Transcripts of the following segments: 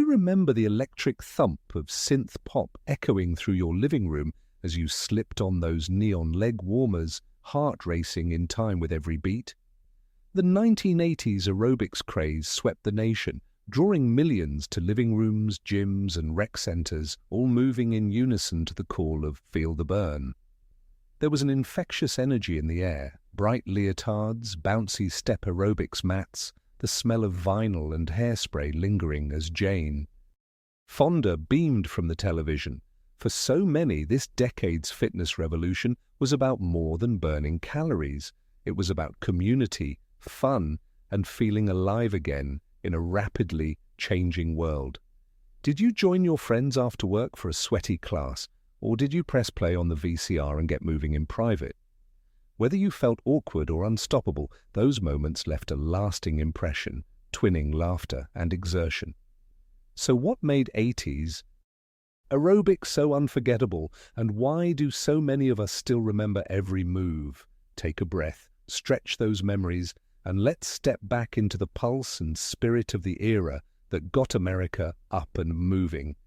remember the electric thump of synth-pop echoing through your living room as you slipped on those neon leg warmers, heart racing in time with every beat? The 1980s aerobics craze swept the nation, drawing millions to living rooms, gyms, and rec centers, all moving in unison to the call of "Feel the Burn." There was an infectious energy in the air, bright leotards, bouncy step aerobics mats, the smell of vinyl and hairspray lingering as Jane. Fonda beamed from the television. For so many, this decade's fitness revolution was about more than burning calories. It was about community, fun, and feeling alive again in a rapidly changing world. Did you join your friends after work for a sweaty class, or did you press play on the VCR and get moving in private? Whether you felt awkward or unstoppable, those moments left a lasting impression, twinning laughter and exertion. So what made 80s aerobics so unforgettable, and why do so many of us still remember every move? Take a breath, stretch those memories, and let's step back into the pulse and spirit of the era that got America up and moving.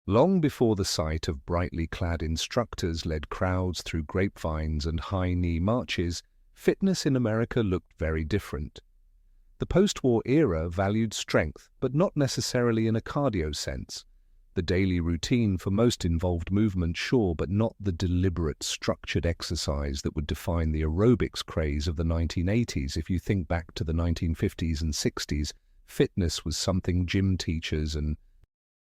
Long before the sight of brightly clad instructors led crowds through grapevines and high-knee marches, fitness in America looked very different. The post-war era valued strength, but not necessarily in a cardio sense. The daily routine for most involved movement, sure, but not the deliberate, structured exercise that would define the aerobics craze of the 1980s. If you think back to the 1950s and 60s, fitness was something gym teachers and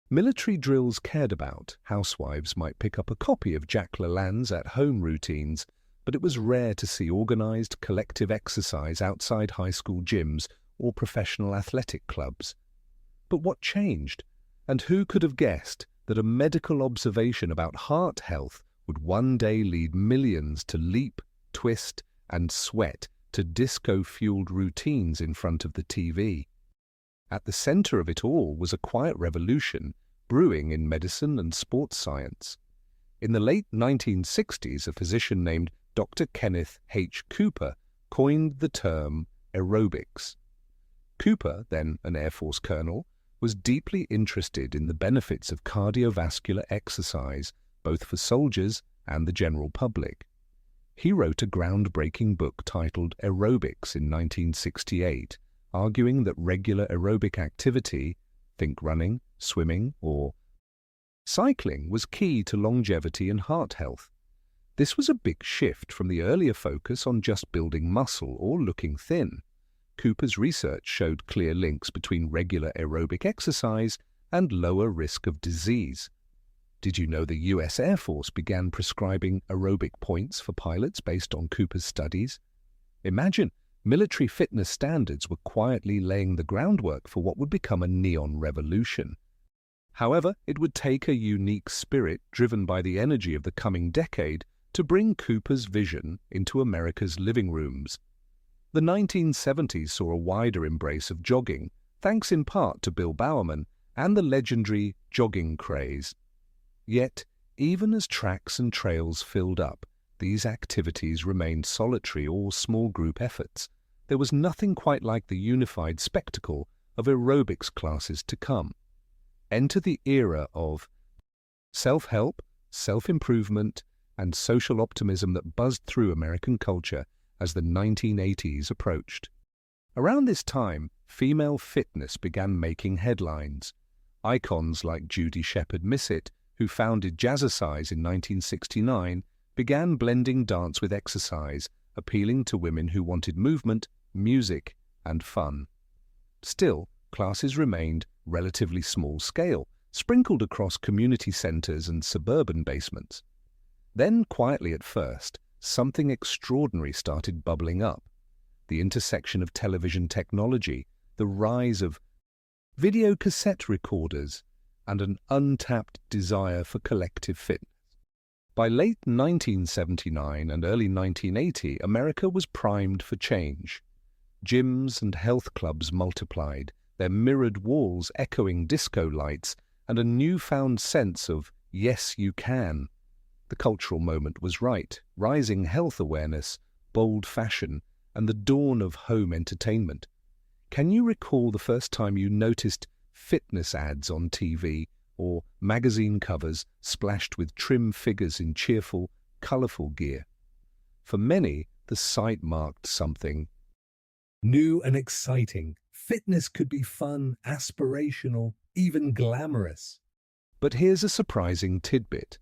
military drills cared about. Housewives might pick up a copy of Jack LaLanne's at-home routines, but it was rare to see organized collective exercise outside high school gyms or professional athletic clubs. But what changed? And who could have guessed that a medical observation about heart health would one day lead millions to leap, twist, and sweat to disco-fueled routines in front of the TV? At the center of it all was a quiet revolution brewing in medicine and sports science. In the late 1960s, a physician named Dr. Kenneth Cooper coined the term aerobics. Cooper, then an Air Force colonel, was deeply interested in the benefits of cardiovascular exercise, both for soldiers and the general public. He wrote a groundbreaking book titled Aerobics in 1968, arguing that regular aerobic activity, think running, swimming, or cycling, was key to longevity and heart health. This was a big shift from the earlier focus on just building muscle or looking thin. Cooper's research showed clear links between regular aerobic exercise and lower risk of disease. Did you know the US Air Force began prescribing aerobic points for pilots based on Cooper's studies? Imagine, military fitness standards were quietly laying the groundwork for what would become a neon revolution. However, it would take a unique spirit driven by the energy of the coming decade to bring Cooper's vision into America's living rooms. The 1970s saw a wider embrace of jogging, thanks in part to Bill Bowerman and the legendary jogging craze. Yet, even as tracks and trails filled up, these activities remained solitary or small group efforts. There was nothing quite like the unified spectacle of aerobics classes to come. Enter the era of self-help, self-improvement, and social optimism that buzzed through American culture as the 1980s approached. Around this time, female fitness began making headlines. Icons like Judy Shepard-Missett, who founded Jazzercise in 1969, began blending dance with exercise, appealing to women who wanted movement, music, and fun. Still, classes remained relatively small-scale, sprinkled across community centers and suburban basements. Then, quietly at first, something extraordinary started bubbling up. The intersection of television technology, the rise of video cassette recorders, and an untapped desire for collective fitness. By late 1979 and early 1980, America was primed for change. Gyms and health clubs multiplied, their mirrored walls echoing disco lights, and a newfound sense of, yes, you can. The cultural moment was right, rising health awareness, bold fashion, and the dawn of home entertainment. Can you recall the first time you noticed fitness ads on TV or magazine covers splashed with trim figures in cheerful, colourful gear. For many, the sight marked something new and exciting. Fitness could be fun, aspirational, even glamorous. But here's a surprising tidbit.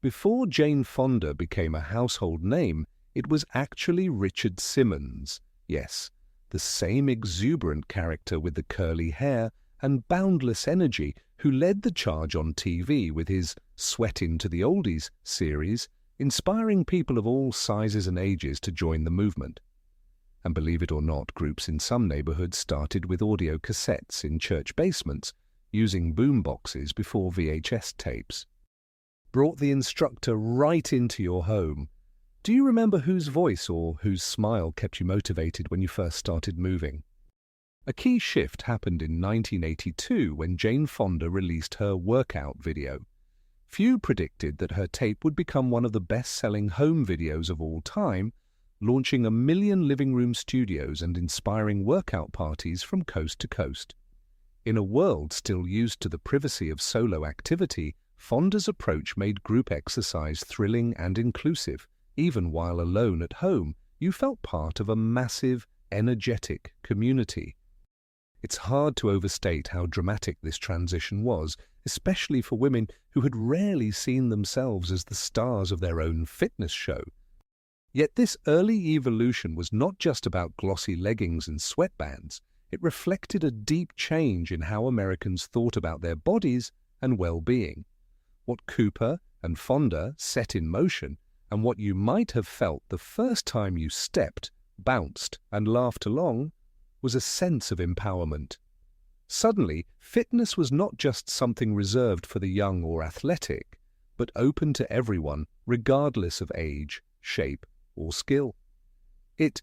Before Jane Fonda became a household name, it was actually Richard Simmons. Yes, the same exuberant character with the curly hair and boundless energy who led the charge on TV with his Sweat Into the Oldies series, inspiring people of all sizes and ages to join the movement. And believe it or not, groups in some neighborhoods started with audio cassettes in church basements, using boom boxes before VHS tapes. Brought the instructor right into your home. Do you remember whose voice or whose smile kept you motivated when you first started moving? A key shift happened in 1982 when Jane Fonda released her workout video. Few predicted that her tape would become one of the best-selling home videos of all time, launching 1 million living room studios and inspiring workout parties from coast to coast. In a world still used to the privacy of solo activity, Fonda's approach made group exercise thrilling and inclusive. Even while alone at home, you felt part of a massive, energetic community. It's hard to overstate how dramatic this transition was, especially for women who had rarely seen themselves as the stars of their own fitness show. Yet this early evolution was not just about glossy leggings and sweatbands. It reflected a deep change in how Americans thought about their bodies and well-being. What Cooper and Fonda set in motion, and what you might have felt the first time you stepped, bounced, and laughed along, was a sense of empowerment. Suddenly, fitness was not just something reserved for the young or athletic, but open to everyone, regardless of age, shape, or skill. It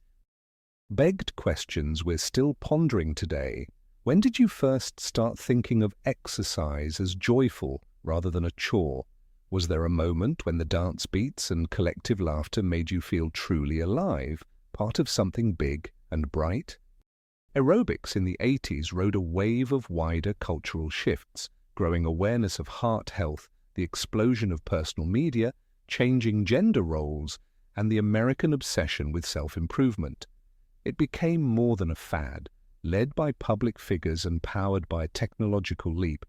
begged questions we're still pondering today. When did you first start thinking of exercise as joyful rather than a chore? Was there a moment when the dance beats and collective laughter made you feel truly alive, part of something big and bright? Aerobics in the 80s rode a wave of wider cultural shifts, growing awareness of heart health, the explosion of personal media, changing gender roles, and the American obsession with self-improvement. It became more than a fad. Led by public figures and powered by a technological leap,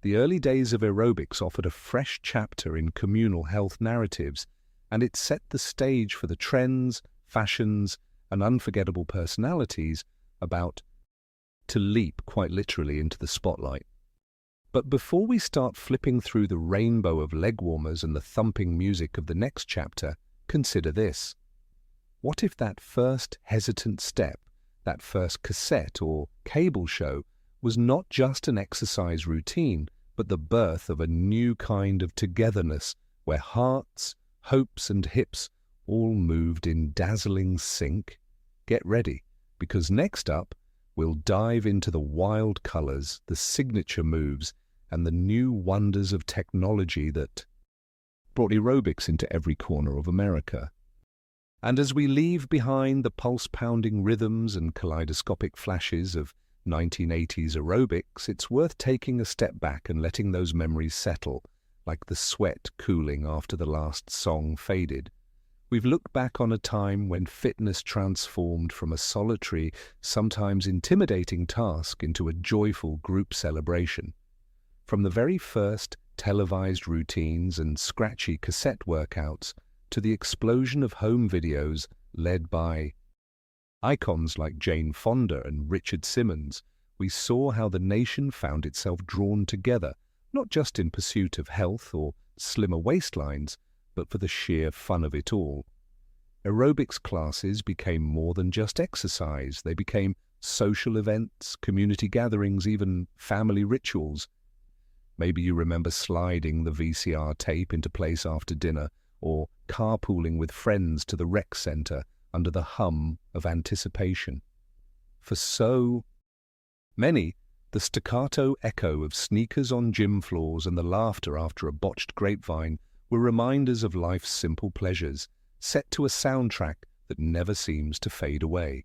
the early days of aerobics offered a fresh chapter in communal health narratives, and it set the stage for the trends, fashions, and unforgettable personalities about to leap quite literally into the spotlight. But before we start flipping through the rainbow of leg warmers and the thumping music of the next chapter, consider this. What if that first hesitant step, that first cassette or cable show, was not just an exercise routine, but the birth of a new kind of togetherness where hearts, hopes, and hips all moved in dazzling sync? Get ready, because next up, we'll dive into the wild colors, the signature moves, and the new wonders of technology that brought aerobics into every corner of America. And as we leave behind the pulse-pounding rhythms and kaleidoscopic flashes of 1980s aerobics, it's worth taking a step back and letting those memories settle, like the sweat cooling after the last song faded. We've looked back on a time when fitness transformed from a solitary, sometimes intimidating task into a joyful group celebration. From the very first televised routines and scratchy cassette workouts to the explosion of home videos led by icons like Jane Fonda and Richard Simmons, we saw how the nation found itself drawn together, not just in pursuit of health or slimmer waistlines, but for the sheer fun of it all. Aerobics classes became more than just exercise. They became social events, community gatherings, even family rituals. Maybe you remember sliding the VCR tape into place after dinner, or carpooling with friends to the rec center under the hum of anticipation. For so many, the staccato echo of sneakers on gym floors and the laughter after a botched grapevine were reminders of life's simple pleasures, set to a soundtrack that never seems to fade away.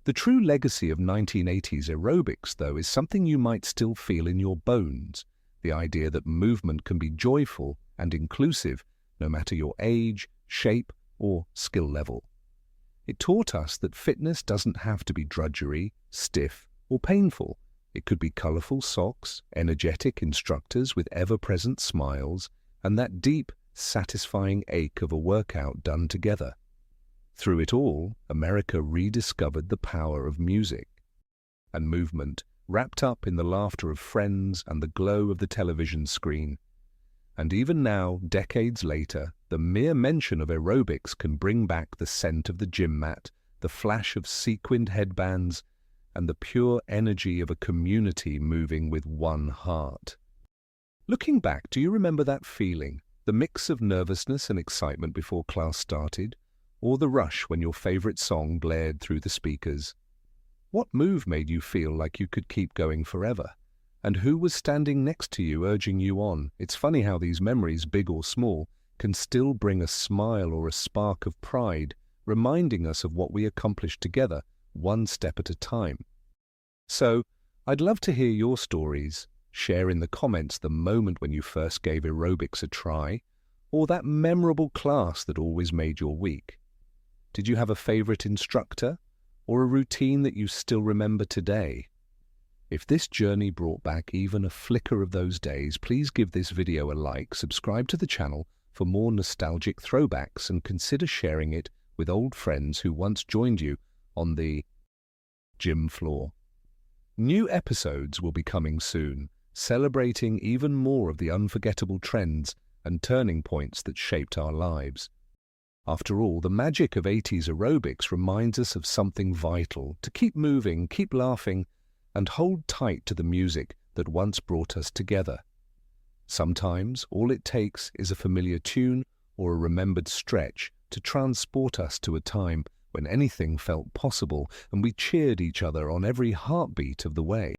The true legacy of 1980s aerobics, though, is something you might still feel in your bones, the idea that movement can be joyful and inclusive, no matter your age, shape, or skill level. It taught us that fitness doesn't have to be drudgery, stiff, or painful. It could be colourful socks, energetic instructors with ever-present smiles, and that deep, satisfying ache of a workout done together. Through it all, America rediscovered the power of music and movement, wrapped up in the laughter of friends and the glow of the television screen. And even now, decades later, the mere mention of aerobics can bring back the scent of the gym mat, the flash of sequined headbands, and the pure energy of a community moving with one heart. Looking back, do you remember that feeling, the mix of nervousness and excitement before class started, or the rush when your favorite song blared through the speakers? What move made you feel like you could keep going forever? And who was standing next to you urging you on? It's funny how these memories, big or small, can still bring a smile or a spark of pride, reminding us of what we accomplished together, one step at a time. So, I'd love to hear your stories. Share in the comments the moment when you first gave aerobics a try, or that memorable class that always made your week. Did you have a favorite instructor, or a routine that you still remember today? If this journey brought back even a flicker of those days, please give this video a like, subscribe to the channel for more nostalgic throwbacks, and consider sharing it with old friends who once joined you on the gym floor. New episodes will be coming soon, celebrating even more of the unforgettable trends and turning points that shaped our lives. After all, the magic of 80s aerobics reminds us of something vital: to keep moving, keep laughing, and hold tight to the music that once brought us together. Sometimes all it takes is a familiar tune or a remembered stretch to transport us to a time when anything felt possible and we cheered each other on every heartbeat of the way.